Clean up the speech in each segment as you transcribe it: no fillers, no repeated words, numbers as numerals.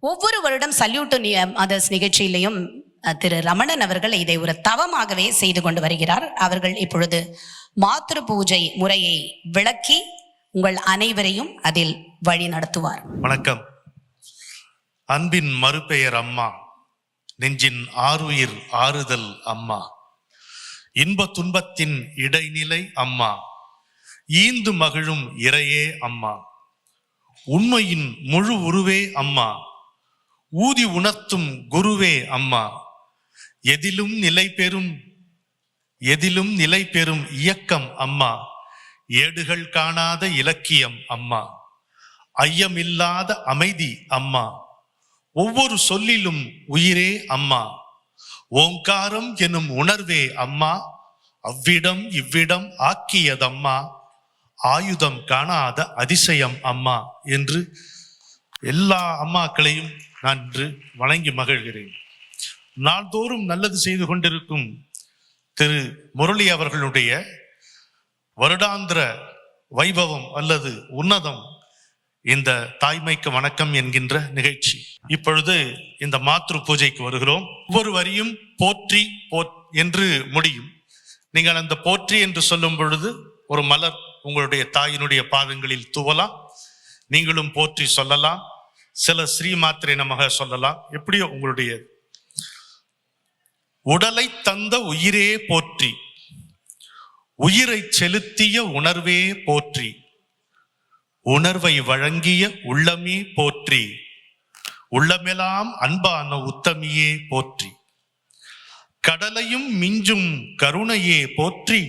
ஒவ்வொரு வருடம் salute mothers நிகழ்ச்சியிலையும் திரு ரமணன் அவர்கள் இதை ஒரு தவமாகவே செய்து கொண்டு வருகிறார். அவர்கள் இப்பொழுது மாத்ரு பூஜை முறையை விளக்கி உங்கள் அனைவரையும் அதில் வழி நடத்துவார். வணக்கம். அன்பின் மறுபெயர் அம்மா, நெஞ்சின் ஆருயிர் ஆறுதல் அம்மா, இன்ப துன்பத்தின் இடைநிலை அம்மா, ஈந்து மகிழும் இறையே அம்மா, உண்மையின் முழு உருவே அம்மா, ஊதி உணர்த்தும் குருவே அம்மா, எதிலும் நிலை பெறும் இயக்கம் அம்மா, ஏடுகள் காணாத இலக்கியம் அம்மா, ஐயமில்லாத அமைதி அம்மா, ஒவ்வொரு சொல்லிலும் உயிரே அம்மா, ஓங்காரம் எனும் உணர்வே அம்மா, அவ்விடம் இவ்விடம் ஆக்கியதம்மா, ஆயுதம் காணாத அதிசயம் அம்மா என்று எல்லா அம்மாக்களையும் நான் இன்று வணங்கி மகிழ்கிறேன். நாள்தோறும் நல்லது செய்து கொண்டிருக்கும் திரு முரளி அவர்களுடைய வருடாந்திர வைபவம் அல்லது உன்னதம் இந்த தாய்மைக்கு வணக்கம் என்கின்ற நிகழ்ச்சி. இப்பொழுது இந்த மாத்ரு பூஜைக்கு வருகிறோம். ஒவ்வொரு வரியும் போற்றி என்று முடியும். நீங்கள் அந்த போற்றி என்று சொல்லும் பொழுது ஒரு மலர் உங்களுடைய தாயினுடைய பாதங்களில் தூவலாம். நீங்களும் போற்றி சொல்லலாம். சில ஸ்ரீ மாத்திரை நமக சொல்லலாம். எப்படியோ உங்களுடைய உடலை தந்த உயிரே போற்றி, உயிரை செலுத்திய உணர்வே போற்றி, உணர்வை வழங்கிய உள்ளமே போற்றி, உள்ளமெல்லாம் அன்பான உத்தமியே போற்றி, கடலையும் மிஞ்சும் கருணையே போற்றி,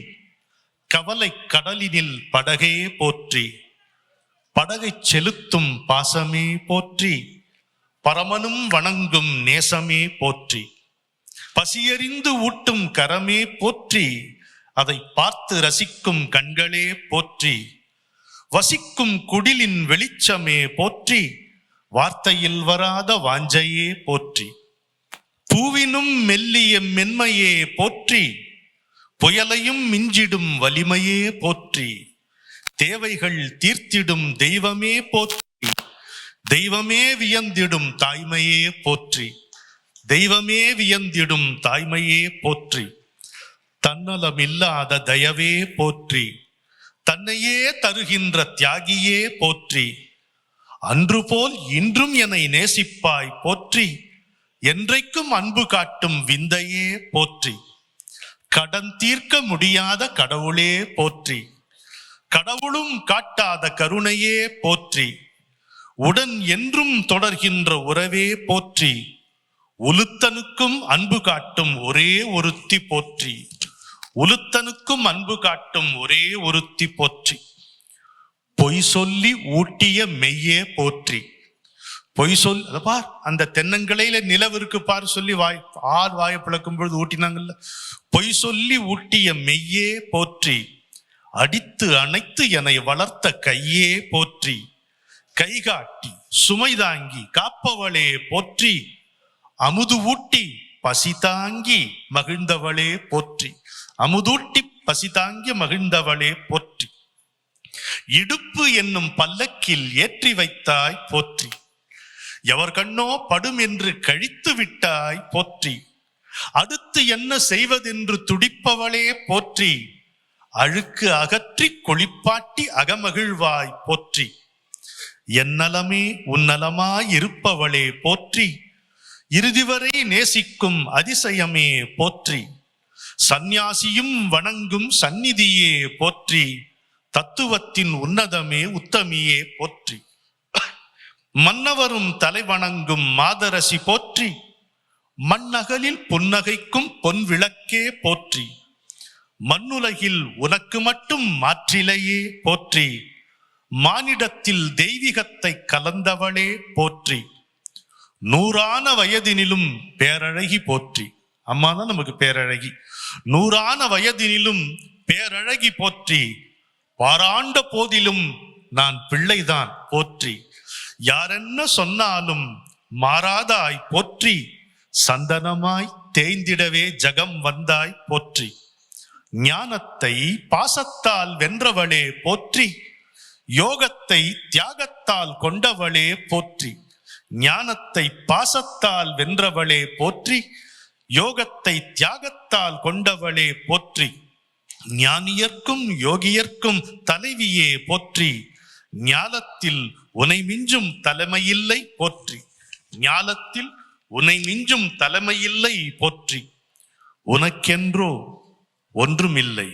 கவலை கடலினில் படகே போற்றி, படகை செலுத்தும் பாசமே போற்றி, பரமனும் வணங்கும் நேசமே போற்றி, பசியறிந்து ஊட்டும் கரமே போற்றி, அதை பார்த்து ரசிக்கும் கண்களே போற்றி, வசிக்கும் குடிலின் வெளிச்சமே போற்றி, வார்த்தையில் வராத வாஞ்சையே போற்றி, பூவினும் மெல்லிய மென்மையே போற்றி, புயலையும் மிஞ்சிடும் வலிமையே போற்றி, தேவைகள் தீர்த்திடும் தெய்வமே போற்றி, தெய்வமே வியந்திடும் தாய்மையே போற்றி, தெய்வமே வியந்திடும் தாய்மையே போற்றி, தன்னலமில்லாத தயவே போற்றி, தன்னையே தருகின்ற தியாகியே போற்றி, அன்று போல் இன்றும் என்னை நேசிப்பாய் போற்றி, என்றைக்கும் அன்பு காட்டும் விந்தையே போற்றி, கடன் தீர்க்க முடியாத கடவுளே போற்றி, கடவுளும் காட்டாத கருணையே போற்றி, உடன் என்றும் தொடர்கின்ற உறவே போற்றி, உலுத்தனுக்கும் அன்பு காட்டும் ஒரே ஒருத்தி போற்றி, உலுத்தனுக்கும் அன்பு காட்டும் ஒரே ஒருத்தி போற்றி, பொய் சொல்லி ஊட்டிய மெய்யே போற்றி, பொய் சொல் பார் அந்த தென்னங்களையில நிலவிற்கு பார் சொல்லி வாயை பிளக்கும் பொழுது ஊட்டினாங்கல்ல, பொய் சொல்லி ஊட்டிய மெய்யே போற்றி, அடித்து அணைத்து என்னை வளர்த்த கையே போற்றி, கைகாட்டி சுமை தாங்கி காப்பவளே போற்றி, அமுது ஊட்டி பசி தாங்கி மகிழ்ந்தவளே போற்றி, அமுதூட்டி பசி தாங்கி மகிழ்ந்தவளே போற்றி, இடுப்பு என்னும் பல்லக்கில் ஏற்றி வைத்தாய் போற்றி, எவர் கண்ணோ படும் என்று கழித்து விட்டாய் போற்றி, அடுத்து என்ன செய்வதென்று துடிப்பவளே போற்றி, அழுக்கு அகற்றி குளிப்பாட்டி அகமகிழ்வாய் போற்றி, என்னலமே உன்னலமாய் இருப்பவளே போற்றி, இறுதிவரை நேசிக்கும் அதிசயமே போற்றி, சந்நியாசியும் வணங்கும் சந்நிதியே போற்றி, தத்துவத்தின் உன்னதமே உத்தமியே போற்றி, மன்னவரும் தலைவணங்கும் மாதரசி போற்றி, மண்ணகலில் புன்னகைக்கும் பொன் விளக்கே போற்றி, மண்ணுலகில் உனக்கு மட்டும் மாற்றிலையே போற்றி, மானிடத்தில் தெய்வீகத்தை கலந்தவளே போற்றி, நூறான வயதினிலும் பேரழகி போற்றி, அம்மா தான் நமக்கு பேரழகி, நூறான வயதினிலும் பேரழகி போற்றி, பாராண்ட போதிலும் நான் பிள்ளைதான் போற்றி, யாரென்ன சொன்னாலும் மாறாதாய் போற்றி, சந்தனமாய் தேய்ந்திடவே ஜகம் வந்தாய் போற்றி, ஞானத்தை பாசத்தால் வென்றவளே போற்றி, யோகத்தை தியாகத்தால் கொண்டவளே போற்றி, ஞானத்தை பாசத்தால் வென்றவளே போற்றி, யோகத்தை தியாகத்தால் கொண்டவளே போற்றி, ஞானியர்க்கும் யோகியர்க்கும் தலைவியே போற்றி, ஞாலத்தில் உனை மிஞ்சும் தலைமையில்லை போற்றி, ஞாலத்தில் உனை மிஞ்சும் தலைமையில்லை போற்றி, உனக்கென்றோ ஒன்றுமில்லை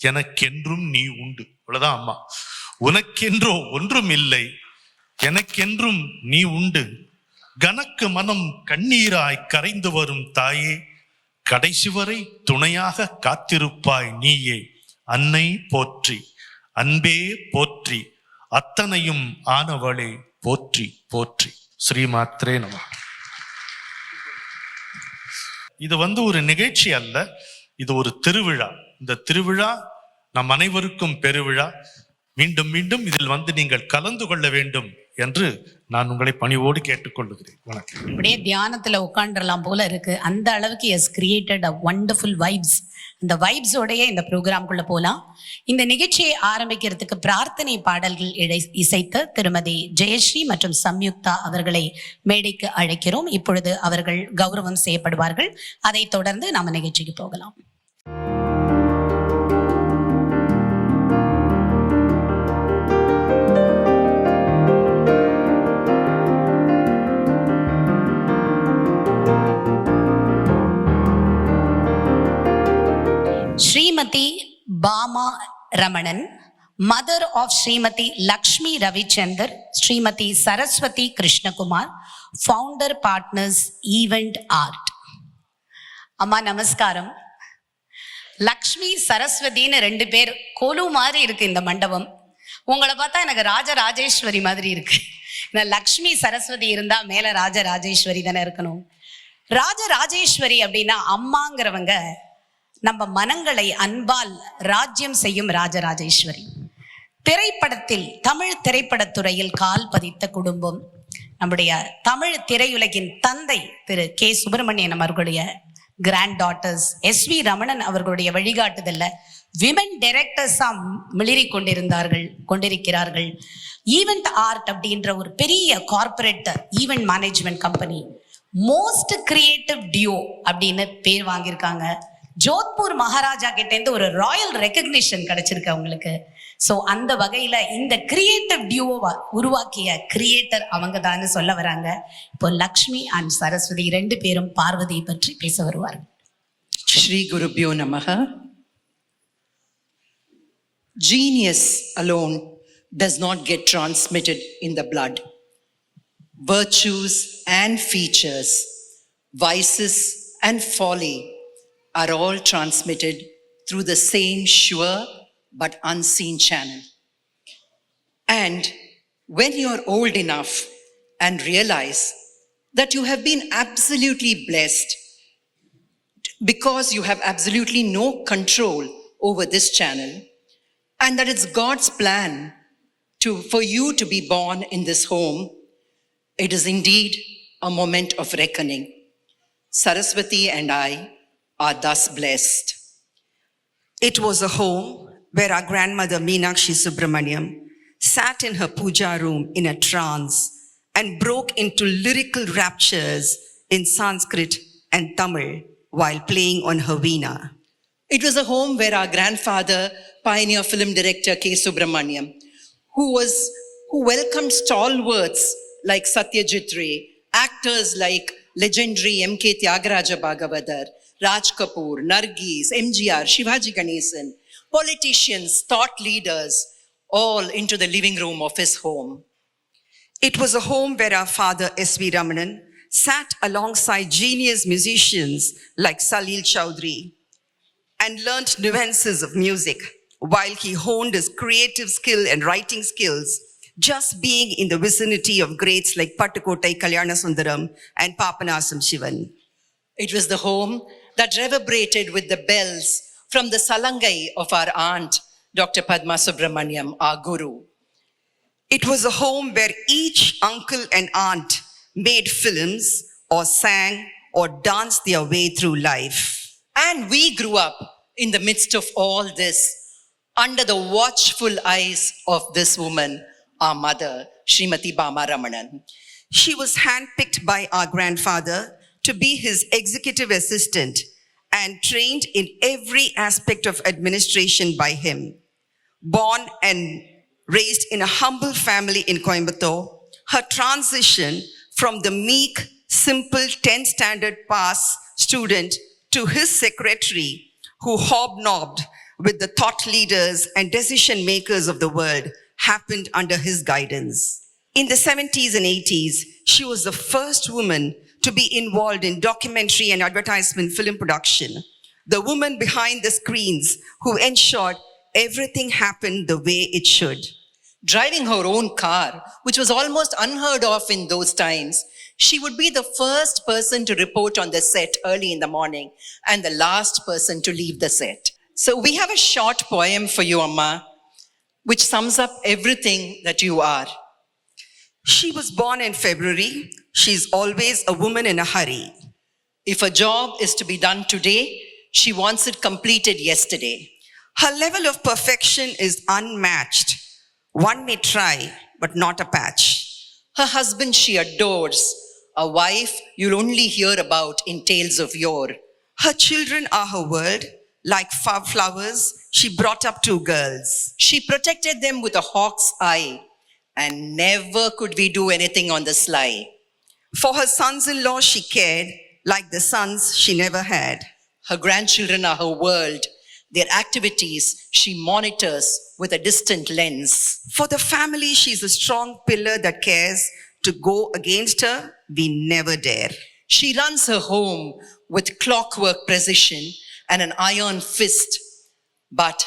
எனக்கென்றும் நீ உண்டு. அவ்வளவுதான் அம்மா. உனக்கென்றோ ஒன்றும் இல்லை எனக்கென்றும் நீ உண்டு, கனக்கு மனம் கண்ணீராய் கரைந்து வரும் தாயே, கடைசி வரை துணையாக காத்திருப்பாய் நீயே. அன்னை போற்றி, அன்பே போற்றி, அத்தனையும் ஆனவளே போற்றி போற்றி. ஸ்ரீமாத்ரே நம. இது ஒரு நிகழ்ச்சி அல்ல, இது ஒரு திருவிழா. இந்த திருவிழா நம் அனைவருக்கும் பெருவிழா. மீண்டும் மீண்டும் இதில் நீங்கள் கலந்து கொள்ள வேண்டும் என்று நான் உங்களை பணிவோடு கேட்டுக்கொள்கிறேன். வணக்கம். அப்படியே தியானத்துல உட்காந்துடலாம் போல இருக்கு. அந்த அளவுக்கு has created a wonderful vibes. இந்த வைப்ஸோடையே இந்த ப்ரோக்ராம்குள்ள போலாம். இந்த நிகழ்ச்சியை ஆரம்பிக்கிறதுக்கு பிரார்த்தனை பாடல்கள் இசைத்து திருமதி ஜெயஸ்ரீ மற்றும் சம்யுக்தா அவர்களை மேடைக்கு அழைக்கிறோம். இப்பொழுது அவர்கள் கௌரவம் செய்யப்படுவார்கள். அதைத் தொடர்ந்து நாம நிகழ்ச்சிக்கு போகலாம். Srimati Bama Ramanan, mother of Srimati Lakshmi Ravichandar, Srimati Saraswati Krishnakumar, founder partners Event Art. அம்மா நமஸ்காரம். லக்ஷ்மி சரஸ்வதின்னு 2 பேர் கொலு மாதிரி இருக்கு இந்த மண்டபம். உங்களை பார்த்தா எனக்கு ராஜராஜேஸ்வரி மாதிரி இருக்கு. லக்ஷ்மி சரஸ்வதி இருந்தா மேல ராஜராஜேஸ்வரி தானே இருக்கணும். ராஜராஜேஸ்வரி அப்படின்னா அம்மாங்கிறவங்க நம்ம மனங்களை அன்பால் ராஜ்யம் செய்யும் ராஜராஜேஸ்வரி. திரைப்படத்தில் தமிழ் திரைப்படத்துறையில் கால் பதித்த குடும்பம். நம்முடைய தமிழ் திரையுலகின் தந்தை திரு கே சுப்பிரமணியன் அவர்களுடைய கிராண்ட் டாட்டர்ஸ் SV ரமணன் அவர்களுடைய வழிகாட்டுதல்ல விமன் டைரக்டர்ஸா மிளிரி கொண்டிருக்கிறார்கள். ஈவெண்ட் ஆர்ட் அப்படின்ற ஒரு பெரிய corporate event management company most creative duo அப்படின்னு பேர் வாங்கியிருக்காங்க. ஜோத்பூர் மகாராஜா கிட்டேருந்து ஒரு ராயல் ரெகக்னிஷன் கிடைச்சிருக்கு அவங்களுக்கு. ஸோ அந்த வகையில இந்த கிரியேட்டிவ் டியோவை உருவாக்கிய கிரியேட்டர் அவங்க தான் சொல்ல வராங்க. இப்போ லக்ஷ்மி அண்ட் சரஸ்வதி 2 பேரும் பார்வதியை பற்றி பேச வருவார்கள். ஸ்ரீ குருப்யோ நமஹ. Genius alone does not get transmitted in the blood. Virtues and features, vices and folly are all transmitted through the same sure but unseen channel. And when you're old enough and realize that you have been absolutely blessed because you have absolutely no control over this channel, and that it's God's plan for you to be born in this home, it is indeed a moment of reckoning. Saraswati and I are thus blessed. It was a home where our grandmother Meenakshi Subramaniam sat in her puja room in a trance and broke into lyrical raptures in Sanskrit and Tamil while playing on her veena. It was a home where our grandfather, pioneer film director K. Subramaniam, who welcomed stalwarts like Satyajit Ray, actors like legendary M.K. Tyagaraja Bhagavathar, Raj Kapoor, Nargis, MGR, Shivaji Ganesan, politicians, thought leaders, all into the living room of his home. It was a home where our father SV Ramanan sat alongside genius musicians like Salil Chowdhury and learnt nuances of music while he honed his creative skill and writing skills, just being in the vicinity of greats like Pattukottai Kalyanasundaram and Papanasam Shivan. It was the home that reverberated with the bells from the salangai of our aunt, Dr. Padma Subramaniam, our guru. It was a home where each uncle and aunt made films or sang or danced their way through life. And we grew up in the midst of all this, under the watchful eyes of this woman, our mother, Srimati Bama Ramanan. She was handpicked by our grandfather to be his executive assistant and trained in every aspect of administration by him. Born and raised in a humble family in Coimbatore, her transition from the meek, simple 10th standard pass student to his secretary who hobnobbed with the thought leaders and decision makers of the world happened under his guidance. In the 70s and 80s, she was the first woman to be involved in documentary and advertisement film production, the woman behind the screens who ensured everything happened the way it should. Driving her own car, which was almost unheard of in those times, she would be the first person to report on the set early in the morning and the last person to leave the set. So we have a short poem for you, Amma, which sums up everything that you are. She was born in February. She's always a woman in a hurry. If a job is to be done today, she wants it completed yesterday. Her level of perfection is unmatched. One may try, but not a patch. Her husband she adores, a wife you'll only hear about in tales of yore. Her children are her world. Like flowers, she brought up 2 girls. She protected them with a hawk's eye, and never could we do anything on the sly. For her sons-in-law, she cared like the sons she never had. Her grandchildren are her world. Their activities she monitors with a distant lens. For the family, she's a strong pillar that cares. To go against her, we never dare. She runs her home with clockwork precision and an iron fist. But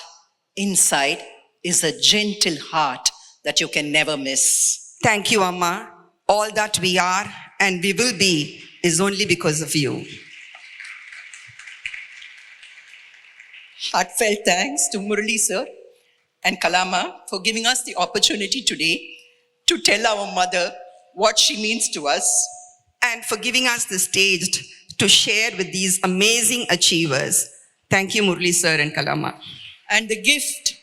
inside is a gentle heart that you can never miss. Thank you, Amma. All that we are and we will be is only because of you. Heartfelt thanks to Murali sir and Kalama for giving us the opportunity today to tell our mother what she means to us. And for giving us the stage to share with these amazing achievers. Thank you, Murali sir and Kalama. And the gift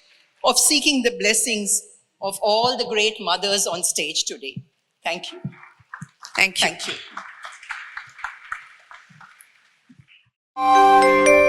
of seeking the blessings of all the great mothers on stage today. Thank you. Thank you. Thank you.